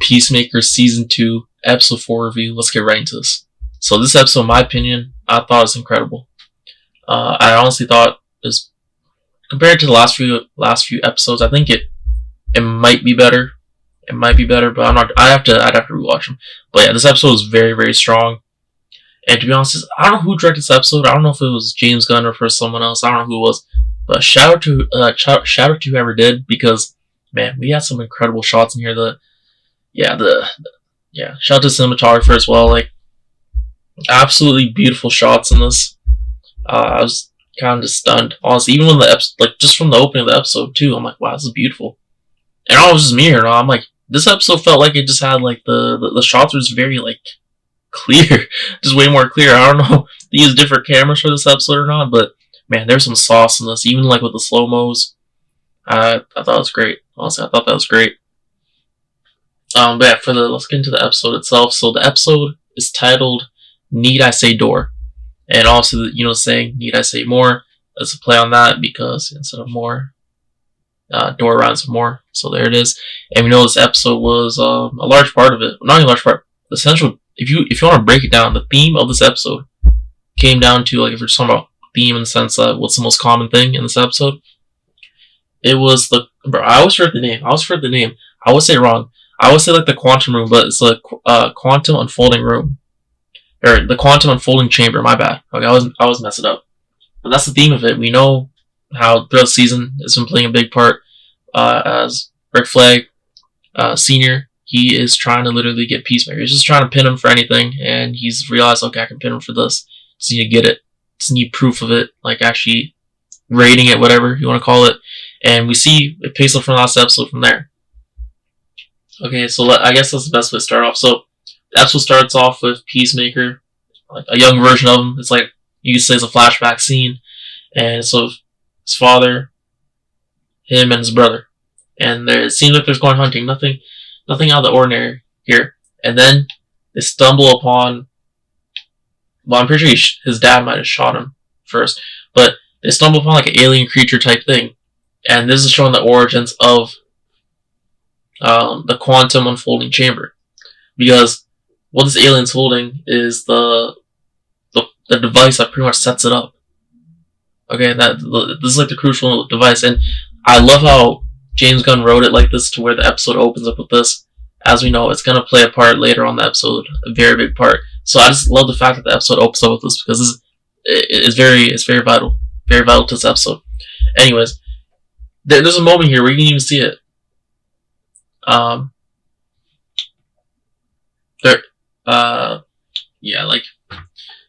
Peacemaker Season 2, Episode 4 review. Let's get right into this. So this episode, in my opinion, I thought was incredible. I honestly thought it was, compared to the last few episodes, I think it might be better. It might be better, but I'd have to rewatch them. But yeah, this episode was very, very strong. And to be honest, I don't know who directed this episode. I don't know if it was James Gunn or for someone else. I don't know who it was. But shout out to whoever did, because man, we had some incredible shots in here. Shout out to cinematographer as well. Like, absolutely beautiful shots in this. I was kind of just stunned, honestly. Even when the episode, like just from the opening of the episode too, I'm like, wow, this is beautiful. And it was just me here. I'm like, this episode felt like it just had like the shots were just very like clear, just way more clear. I don't know if they use different cameras for this episode or not, but man, there's some sauce in this. Even like with the slow mos, I thought it was great. Honestly, I thought that was great. But yeah, let's get into the episode itself. So the episode is titled "Need I Say Door," and also saying "Need I Say More" as a play on that, because instead of more, door rhymes with more. So there it is. And we know this episode was a large part of it. Not even a large part. The essential. If you want to break it down, the theme of this episode came down to, like, if we're just talking about theme in the sense of what's the most common thing in this episode, it was I always forget the name. I always say it wrong. I always say like the quantum room, but it's the quantum unfolding room, or the quantum unfolding chamber. My bad. Okay, I was messing up. But that's the theme of it. We know how throughout the season it's been playing a big part. As Rick Flag, Senior, he is trying to literally get Peacemaker. He's just trying to pin him for anything, and he's realized, okay, I can pin him for this. Just need to get it. Just need proof of it, like actually rating it, whatever you want to call it. And we see it picks up from the last episode from there. Okay, so I guess that's the best way to start off. So the episode starts off with Peacemaker, like a young version of him. It's like, you could say it's a flashback scene, and so his father, him, and his brother, and it seems like there's going hunting. Nothing out of the ordinary here. And then they stumble upon. Well, I'm pretty sure his dad might have shot him first, but they stumble upon like an alien creature type thing, and this is showing the origins of the quantum unfolding chamber, because what this alien's holding is the device that pretty much sets it up. Okay, this is like the crucial device, and I love how James Gunn wrote it like this, to where the episode opens up with this. As we know, it's going to play a part later on the episode, a very big part. So I just love the fact that the episode opens up with this, because it's very vital to this episode. Anyways, there's a moment here where you can even see it. Like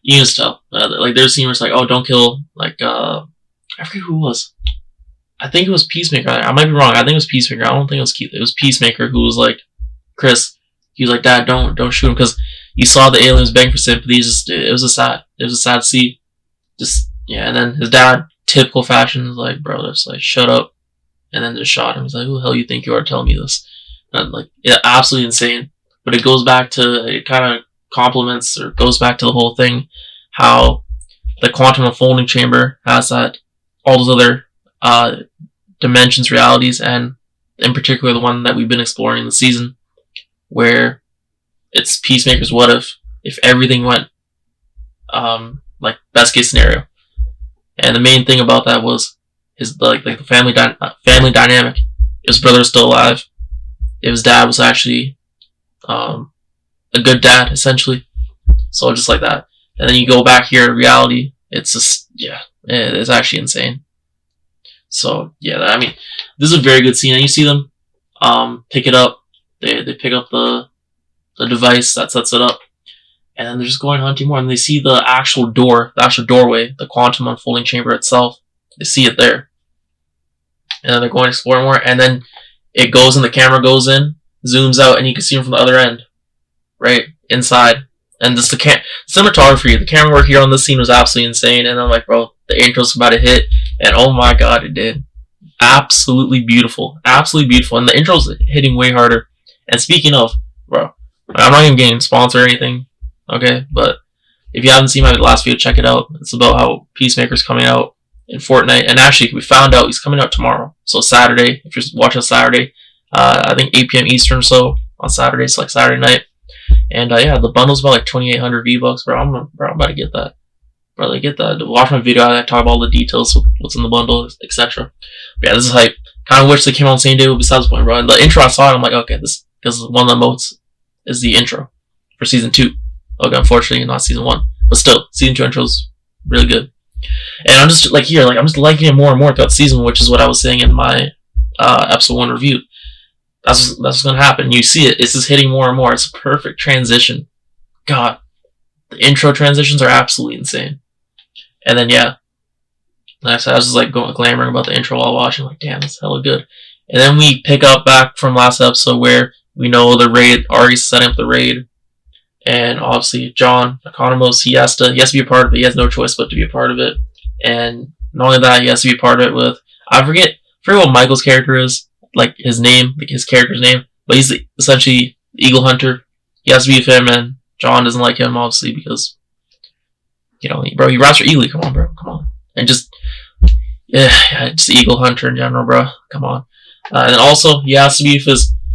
you can just tell. Like there's a scene where it's like, oh, don't kill. Like I forget who it was. I think it was Peacemaker. I might be wrong. I think it was Peacemaker. I don't think it was Keith. It was Peacemaker who was like, Chris. He was like, Dad, don't shoot him, because he saw the aliens begging for sympathy. It was a sad to see. And then his dad, typical fashion, is like, bro, just like shut up, and then just shot him. He's like, who the hell you think you are telling me this? And like, yeah, absolutely insane. But it goes back to, it kind of complements or goes back to the whole thing, how the quantum unfolding chamber has that all those other dimensions, realities, and in particular the one that we've been exploring in the season, where it's Peacemaker's what if everything went like best case scenario. And the main thing about that was his the family dynamic. If his brother was still alive, if his dad was actually a good dad, essentially. So just like that. And then you go back here in reality, it's just, it's actually insane. So yeah, I mean, this is a very good scene, and you see them pick it up. They pick up the device that sets it up, and then they're just going hunting more, and they see the actual doorway, the quantum unfolding chamber itself. They see it there, and then they're going to explore more, and then it goes, and the camera goes in, zooms out, and you can see them from the other end, right inside. And just the cinematography, the camera work here on this scene was absolutely insane. And I'm like, bro, the intro's about to hit, and oh my god, it did. Absolutely beautiful, and the intro's hitting way harder. And speaking of, bro, I'm not even getting sponsored or anything, okay? But if you haven't seen my last video, check it out. It's about how Peacemaker's coming out in Fortnite, and actually, we found out he's coming out tomorrow. So Saturday, if you're watching Saturday, I think 8 p.m. Eastern, so on Saturdays, like Saturday night. And yeah, the bundle's about like 2,800 V-Bucks, bro. I'm about to get that. Bro, get that. Watch my video. I talk about all the details, what's in the bundle, etc. Yeah, this is hype. Kind of wish they came on the same day, but besides the point, bro. And the intro I saw, I'm like, okay, this, because one of the modes is the intro for season 2. Okay, unfortunately, not season 1, but still, season 2 intro's really good. And I'm just like here, like I'm just liking it more and more throughout the season, which is what I was saying in my episode 1 review. That's what's gonna happen. You see it. It's just hitting more and more. It's a perfect transition. God, the intro transitions are absolutely insane. And then yeah, like I said, I was just like glamoring about the intro while watching. Like, damn, that's hella good. And then we pick up back from last episode where we know the raid. Ari's setting up the raid, and obviously John Economos, he has to be a part of it. He has no choice but to be a part of it. And not only that, he has to be a part of it with, I forget what Michael's character is, like his name, like his character's name, but he's essentially the Eagle Hunter. He has to be with him, and John doesn't like him, obviously, because, you know, bro, he raps for Eagly. Come on, bro, come on. And just, yeah, just the Eagle Hunter in general, bro. Come on. And then also, he has to be with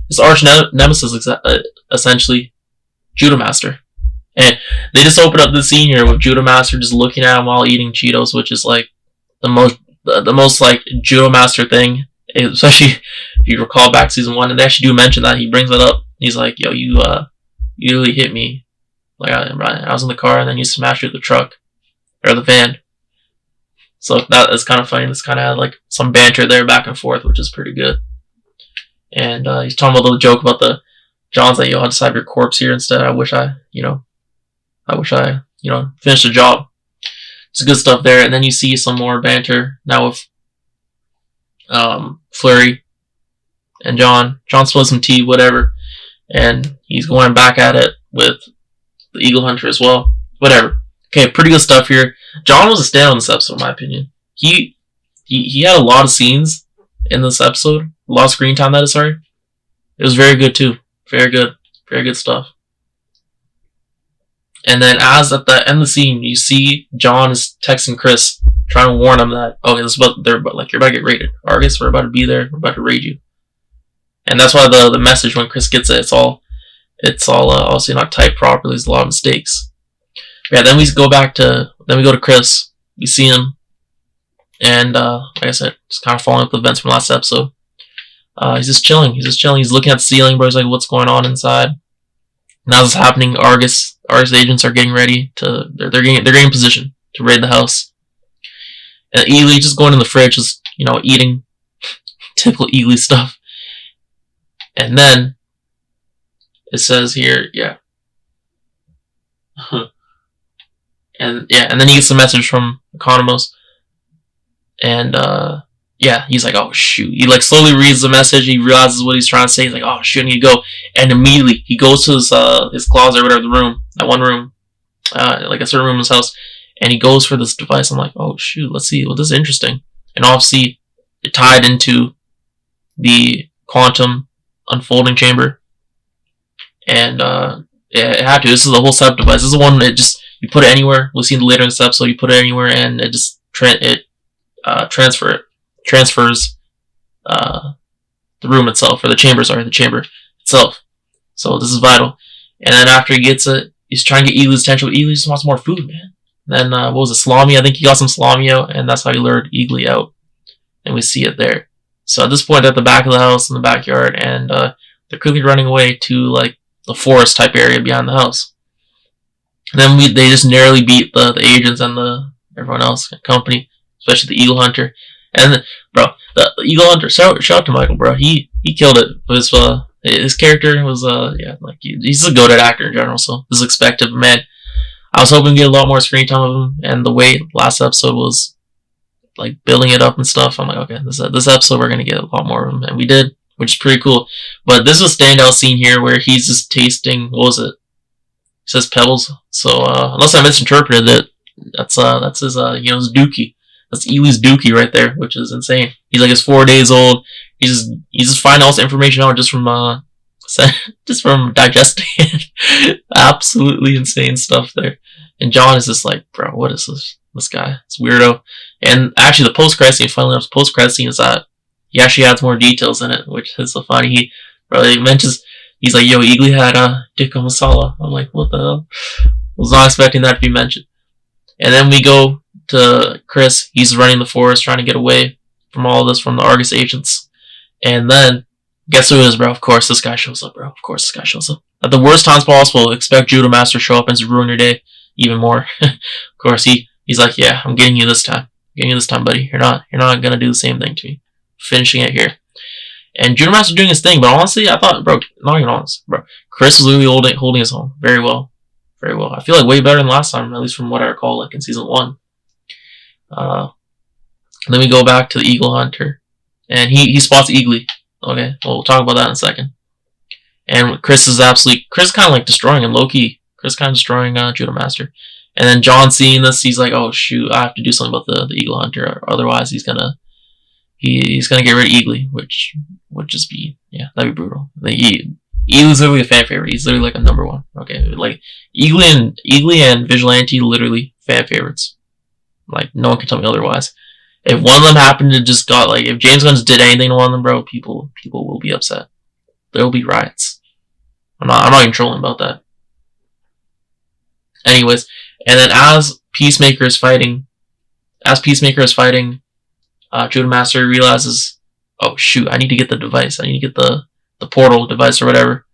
his arch nemesis, essentially, Judo Master. And they just open up the scene here with Judo Master just looking at him while eating Cheetos, which is like the most like Judo Master thing. Especially if you recall back season 1, and they actually do mention that. He brings that up. He's like, yo, you really hit me. Like I was in the car and then you smashed through the truck or the van. So that is kind of funny. This kind of had like some banter there back and forth, which is pretty good. And he's talking about the joke about the John's like, yo, I'll just have your corpse here instead. I wish I finished the job. It's good stuff there. And then you see some more banter now with Flurry and John. John spilled some tea, whatever. And he's going back at it with the Eagle Hunter as well. Whatever. Okay, pretty good stuff here. John was a standout in this episode, in my opinion. He had a lot of scenes in this episode. A lot of screen time, that is, sorry. It was very good, too. Very good. Very good stuff. And then as at the end of the scene, you see John is texting Chris, trying to warn him that, okay, you're about to get raided. Argus, we're about to be there. We're about to raid you. And that's why the message, when Chris gets it, it's all obviously not typed properly. There's a lot of mistakes. Yeah, then we go to Chris. We see him. And, like I said, just kind of following up the events from last episode. He's just chilling. He's looking at the ceiling, bro. He's like, what's going on inside? Now this is happening. Argus agents are getting ready they're getting in position to raid the house. And Eagly just going in the fridge, just, eating typical Eagly stuff. And then it says here, yeah. And then he gets a message from Economos. And yeah, he's like, oh shoot. He like slowly reads the message, he realizes what he's trying to say, he's like, oh shoot, I need to go. And immediately he goes to his closet or whatever, the room, that one room, like a certain room in his house, and he goes for this device. I'm like, oh shoot, let's see, well, this is interesting. And obviously it tied into the quantum unfolding chamber. And yeah, it had to. This is the whole setup device. This is the one that just, you put it anywhere. We'll see later in this episode, you put it anywhere and it just transfers the room itself, or the chamber itself. So this is vital. And then after he gets it, he's trying to get Eagly's attention, but Eagly just wants more food, man. And then what was it, salami? I think he got some salami out, and that's how he lured Eagly out. And we see it there. So at this point, they're at the back of the house, in the backyard, and they're quickly running away to like the forest type area behind the house. And then they just narrowly beat the agents and everyone else company, especially the Eagle Hunter. And bro, the Eagle Hunter, shout out to Michael, bro. He killed it. His character was he's a goated actor in general, so this is expected. Man, I was hoping to get a lot more screen time of him, and the way last episode was like building it up and stuff, I'm like, okay, this episode we're gonna get a lot more of him, and we did, which is pretty cool. But this was a standout scene here where he's just tasting, what was it? It says pebbles. So unless I misinterpreted it, that's his his dookie. That's Eagly's dookie right there, which is insane. He's like, he's 4 days old. He's just finding all this information out just from digesting it. Absolutely insane stuff there. And John is just like, bro, what is this guy? It's weirdo. And actually, the post-credit scene, finally enough, the post-credit scene is that he actually adds more details in it, which is so funny. He mentions He's like, yo, Eagly had Dick Masala. I'm like, what the hell? Was not expecting that to be mentioned. And then we go to Chris. He's running the forest, trying to get away from all this, from the Argus agents. And then, guess who it is, bro? Of course, this guy shows up, bro. Of course, this guy shows up. At the worst times possible, expect Judo Master to show up and to ruin your day even more. Of course, he's like, yeah, I'm getting you this time. I'm getting you this time, buddy. You're not gonna do the same thing to me. Finishing it here. And Judo Master doing his thing, but honestly, I thought, bro, not even honest, bro. Chris was really holding his own very well. Very well. I feel like way better than last time, at least from what I recall, like in season 1. Then we go back to the Eagle Hunter. And he spots Eagly. Okay, well, we'll talk about that in a second. And Chris is kind of like destroying him, low-key. Chris kind of destroying Judo Master. And then John seeing this, he's like, oh shoot, I have to do something about the Eagle Hunter, or otherwise he's gonna get rid of Eagly, which would just be, yeah, that'd be brutal. Eagly's literally a fan favorite. He's literally like a number 1. Okay, like Eagly and Vigilante, literally fan favorites. Like no one can tell me otherwise. If one of them happened to just got like, if James Gunn did anything to one of them, bro, people will be upset. There will be riots. I'm not even trolling about that. Anyways, and then as Peacemaker is fighting, Judo Master realizes, oh shoot, I need to get the device. I need to get the portal device or whatever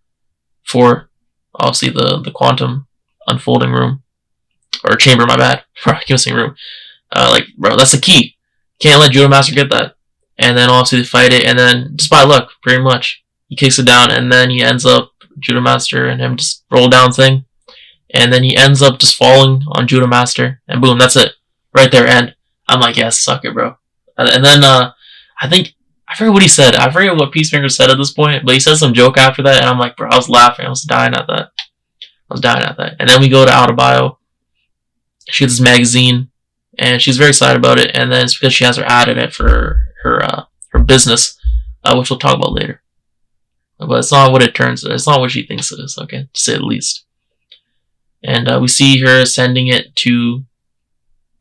for obviously the quantum unfolding room or chamber. My bad. I keep saying room. Like, bro, that's the key. Can't let Judo Master get that. And then obviously they fight it, and then just by luck, pretty much, he kicks it down, and then he ends up Judo Master and him just roll down thing, and then he ends up just falling on Judo Master, and boom, that's it, right there. And I'm like, yes, suck it, bro. And then I forget what he said. I forget what Peacemaker said at this point, but he said some joke after that, and I'm like, bro, I was laughing. I was dying at that. And then we go to Adebayo. She gets this magazine, and she's very excited about it, and then it's because she has her ad in it for her business, which we'll talk about later. But it's not what it turns out. It's not what she thinks it is, okay, to say the least. And we see her sending it to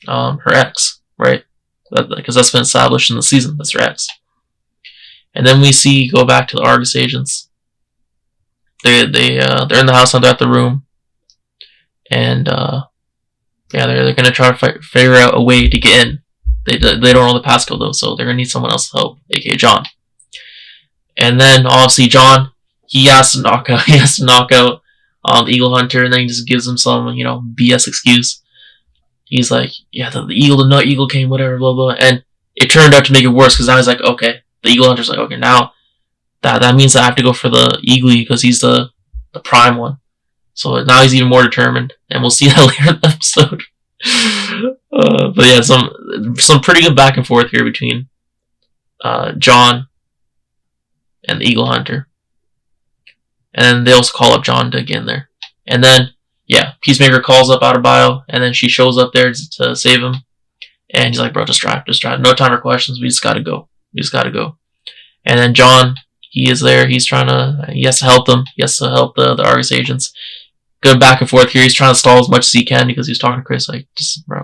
her ex, right? Because that's been established in the season. That's her ex. And then we go back to the Argus agents. They're in the house, and they're at the room, and they're gonna try to figure out a way to get in. They don't know the passcode though, so they're gonna need someone else to help, aka John. And then obviously John, he has to knock out the Eagle Hunter, and then he just gives him some BS excuse. He's like, yeah, the nut eagle came, whatever, blah blah, and it turned out to make it worse because now he's like, okay, the Eagle Hunter's like, okay, now that means I have to go for the Eagly because he's the prime one. So now he's even more determined, and we'll see that later in the episode. But yeah, some pretty good back and forth here between John and the Eagle Hunter. And then they also call up John to get in there. And then, yeah, Peacemaker calls up Adebayo, and then she shows up there to save him. And he's like, bro, just drive. No time for questions. We just gotta go. And then John, he is there. He has to help them. He has to help the Argus agents. Good back and forth here. He's trying to stall as much as he can because he's talking to Chris like,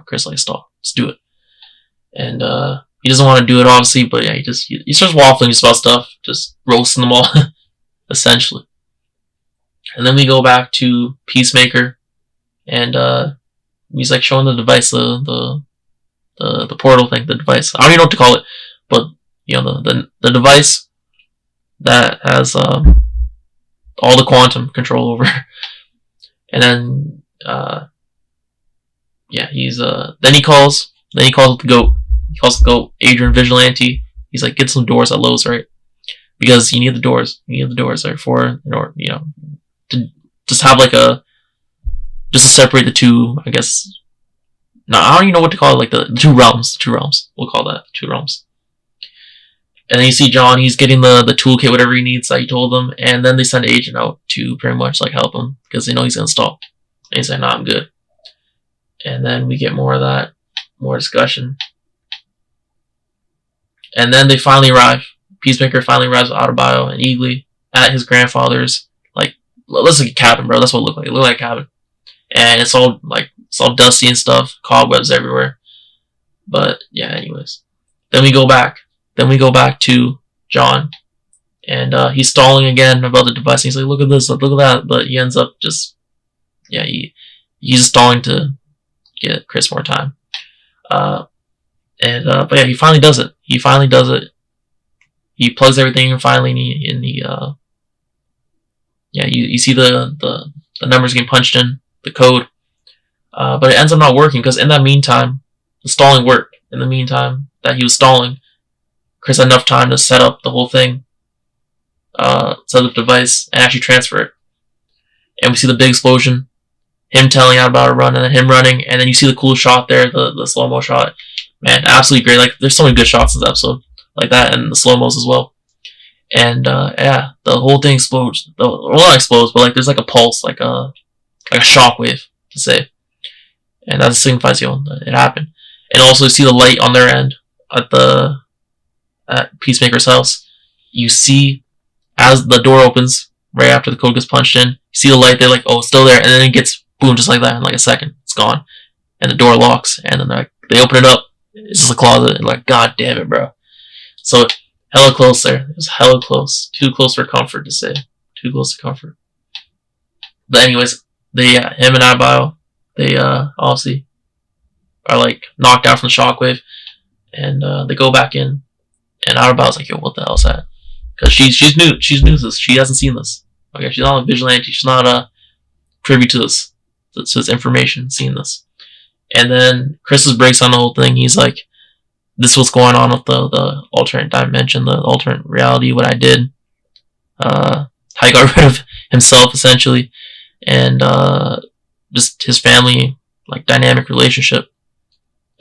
Chris, like, stall. Just do it. And he doesn't want to do it, obviously, but yeah, he starts waffling just about stuff, just roasting them all, essentially. And then we go back to Peacemaker, and he's like showing the device, the portal thing, the device. I don't even know what to call it, but the device that has all the quantum control over. And then then he calls up the goat. He calls the goat Adrian Vigilante. He's like, get some doors at Lowe's, right? Because you need the doors. Right, for to just have like just to separate the two, I guess. No, I don't even know what to call it, like the two realms. We'll call that 2 realms. And then you see John, he's getting the toolkit, whatever he needs that he told them, and then they send Agent out to pretty much like help him because they know he's gonna stall. And he's like, nah, I'm good. And then we get more of that, more discussion. And then they finally arrive. Peacemaker finally arrives with Adebayo and Eagly at his grandfather's, like, looks like a cabin, bro. That's what it looked like. It looked like a cabin. And it's all dusty and stuff, cobwebs everywhere. But yeah, anyways. Then we go back to John, and he's stalling again about the device. And he's like, "Look at this, look at that," but he ends up just he's stalling to get Chris more time. But yeah, he finally does it. He plugs everything in finally, and you see the numbers getting punched in, the code, but it ends up not working because in that meantime, the stalling worked. In the meantime that he was stalling, Chris had enough time to set up the whole thing, set up the device, and actually transfer it. And we see the big explosion, him telling out about a run, and then him running, and then you see the cool shot there, the slow-mo shot. Man, absolutely great. Like, there's so many good shots in this episode, like that, and the slow-mos as well. And, yeah, the whole thing explodes. Well, not explodes, but, like, there's, like, a pulse, like a shockwave, to say. And that signifies, it happened. And also, you see the light on their end at Peacemaker's house. You see, as the door opens, right after the code gets punched in, you see the light, they're like, oh, it's still there, and then it gets, boom, just like that, in like a second, it's gone. And the door locks, and then they open it up, it's just a closet, and like, god damn it, bro. So, hella close there. It was hella close. Too close for comfort to say. Too close to comfort. But anyways, him and Adebayo, they obviously are like knocked out from the shockwave, and they go back in, and Adebayo's like, yo, what the hell's that? Because she's new to this. She hasn't seen this. Okay, she's not a vigilante. She's not privy to this information, seeing this. And then Chris breaks on the whole thing. He's like, this is what's going on with the alternate dimension, the alternate reality, what I did. How he got rid of himself, essentially. And just his family, like, dynamic relationship.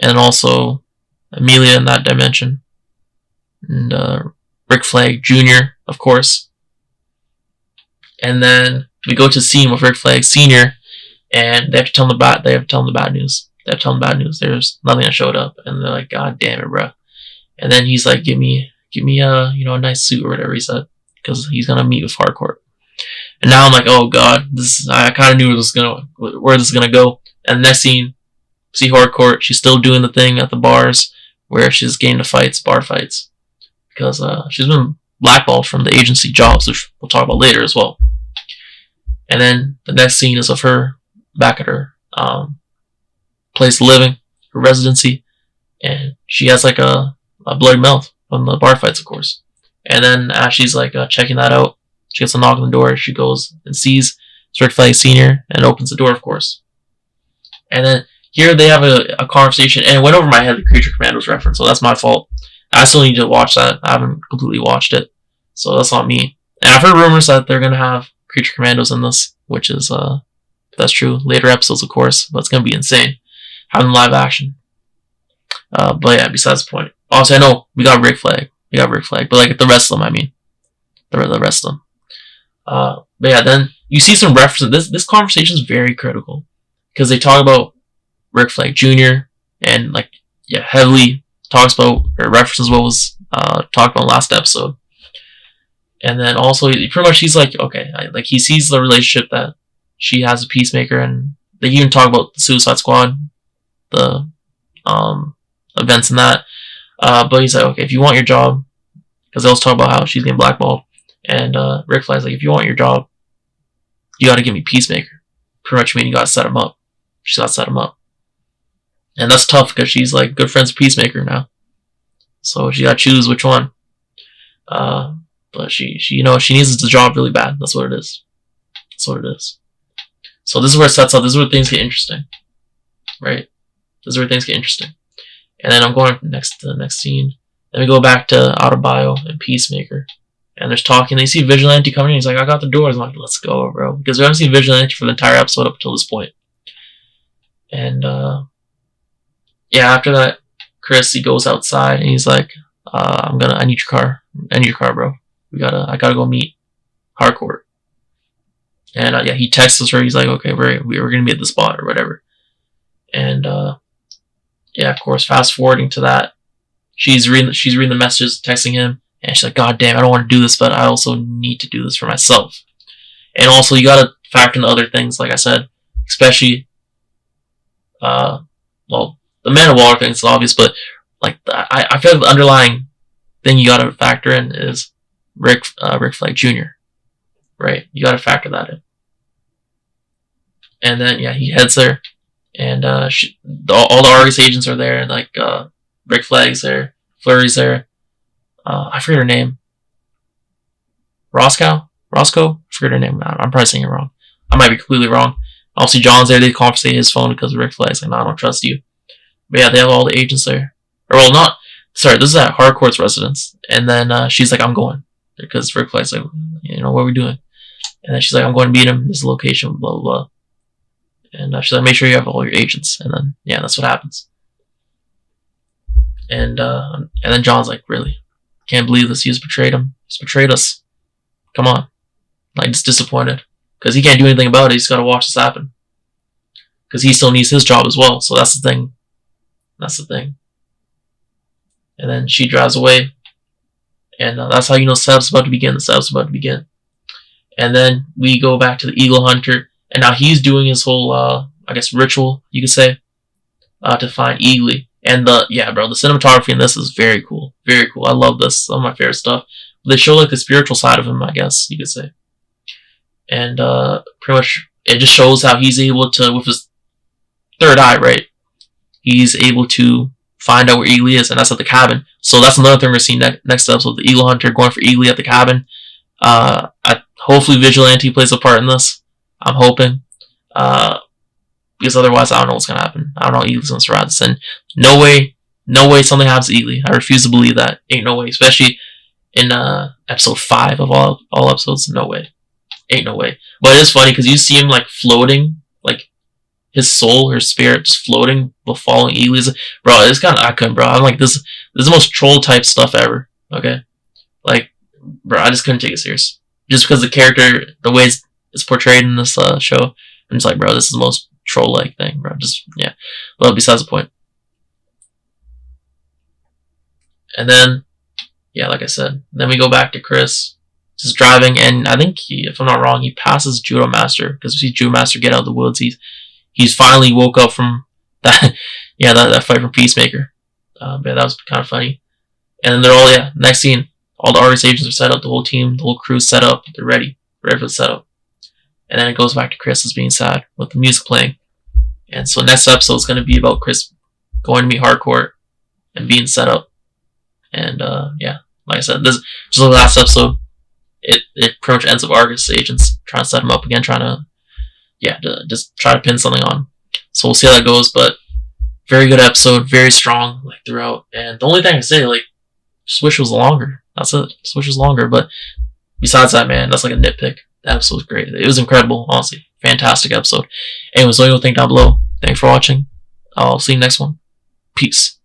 And also Emilia in that dimension. And Rick Flag Jr., of course. And then we go to the scene with Rick Flag Sr., and they have to tell him the bad news. They have to tell him the bad news. There's nothing that showed up, and they're like, God damn it, bro. And then he's like, give me a nice suit or whatever he said, because he's gonna meet with Harcourt. And now I'm like, oh god, I kind of knew where this is gonna go. And the next scene, see Harcourt. She's still doing the thing at the bars where she's getting the bar fights, because she's been blackballed from the agency jobs, which we'll talk about later as well. And then the next scene is of her back at her place of living, her residency, and she has like a bloody mouth from the bar fights, of course. And then as she's like checking that out, she gets a knock on the door. She goes and sees Rick Flag Sr. and opens the door, of course. And then here they have a conversation, and it went over my head, the Creature Commandos reference, so that's my fault. I still need to watch that. I haven't completely watched it, so that's not me. And I've heard rumors that they're going to have Creature Commandos in this, which is, that's true, later episodes, of course, but it's going to be insane. Having live action. But yeah, besides the point. Also, I know we got Rick Flag, but like the rest of them, I mean. The rest of them. But yeah, then you see some references. This conversation is very critical, because they talk about Rick Flag Jr. and like, yeah, heavily talks about, or references what was talked about last episode. And then also, pretty much he's like, okay, like he sees the relationship that she has with Peacemaker, and they even talk about the Suicide Squad, the events in that. But he's like, okay, if you want your job, because they always talk about how she's getting blackballed, and Rick Flag's like, if you want your job, you got to give me Peacemaker. Pretty much meaning you got to set him up. She's got to set him up. And that's tough, because she's like good friends with Peacemaker now. So she got to choose which one. But she needs the job really bad. That's what it is. So this is where it sets up. This is where things get interesting. Right? This is where things get interesting. And then I'm going to the next scene. Then we go back to Adebayo and Peacemaker. And there's talking. They see Vigilante coming in. He's like, I got the doors. I'm like, let's go, bro. Because we haven't seen Vigilante for the entire episode up until this point. And, yeah, after that, Chris, he goes outside and he's like, I need your car. I need your car, bro. I gotta go meet Harcourt. And, yeah, he texts her. He's like, okay, we're gonna be at the spot or whatever. And, yeah, of course, fast forwarding to that, she's reading the messages, texting him, and she's like, God damn, I don't want to do this, but I also need to do this for myself. And also, you gotta factor in other things, like I said, especially, well, the Man of Water thing is obvious, but like I feel like the underlying thing you gotta factor in is Rick Flag Jr. Right? You got to factor that in. And then yeah, he heads there, and all the Argus agents are there, and like Rick Flag's there, Flurry's there. I forget her name. Roscoe? I forget her name. I'm probably saying it wrong. I might be completely wrong. Obviously, John's there. They confiscate his phone because of Rick Flag's like, no, I don't trust you. But yeah, they have all the agents there. Or well, not. Sorry, this is at Harcourt's residence. And then she's like, I'm going. Because Rick Flag's like, you know, what are we doing? And then she's like, I'm going to meet him. This is the location, blah, blah, blah. And she's like, make sure you have all your agents. And then, yeah, that's what happens. And then John's like, really? Can't believe this. He's betrayed him. He's betrayed us. Come on. Like, just disappointed. Because he can't do anything about it. He's got to watch this happen. Because he still needs his job as well. So that's the thing. And then she drives away. And that's how you know setup's about to begin. And then we go back to the Eagle Hunter. And now he's doing his whole, I guess, ritual, you could say, to find Eagly. And the cinematography in this is very cool. Very cool. I love this. Some of my favorite stuff. They show like the spiritual side of him, I guess, you could say. And pretty much it just shows how he's able to, with his third eye, right? He's able to find out where Eagly is, and that's at the cabin. So that's another thing we're seeing next episode. The Eagle Hunter going for Eagly at the cabin. Hopefully Vigilante plays a part in this. I'm hoping. Because otherwise I don't know what's going to happen. I don't know Eagly's going to survive this. And no way something happens to Eagly. I refuse to believe that. Ain't no way. Especially in episode 5 of all episodes. No way. Ain't no way. But it is funny because you see him like floating, like his soul, her spirit just floating while following Eagly's. Bro, it's kind of, I couldn't, bro. I'm like, this is the most troll type stuff ever. Okay? Like, bro, I just couldn't take it serious. Just because the character, the way it's portrayed in this show, I'm just like, bro, this is the most troll-like thing, bro. Just, yeah. Well, besides the point. And then, yeah, like I said, then we go back to Chris, just driving, and I think if I'm not wrong, he passes Judo Master, because we see Judo Master get out of the woods. He's finally woke up from that, yeah, that fight from Peacemaker. But that was kind of funny. And then they're all, yeah, next scene, all the Argus agents are set up, the whole team, the whole crew's set up, they're ready for the setup. And then it goes back to Chris as being sad with the music playing. And so next episode is going to be about Chris going to meet Harcourt and being set up. And yeah, like I said, this is the last episode. It pretty much ends up Argus agents trying to set him up again, trying to, yeah, just try to pin something on him. So we'll see how that goes. But very good episode, very strong like throughout. And the only thing I can say, like, just wish it was longer. That's it. Just wish it was longer. But besides that, man, that's like a nitpick. The episode was great. It was incredible, honestly. Fantastic episode. Anyways, let me know what you think down below. Thanks for watching. I'll see you next one. Peace.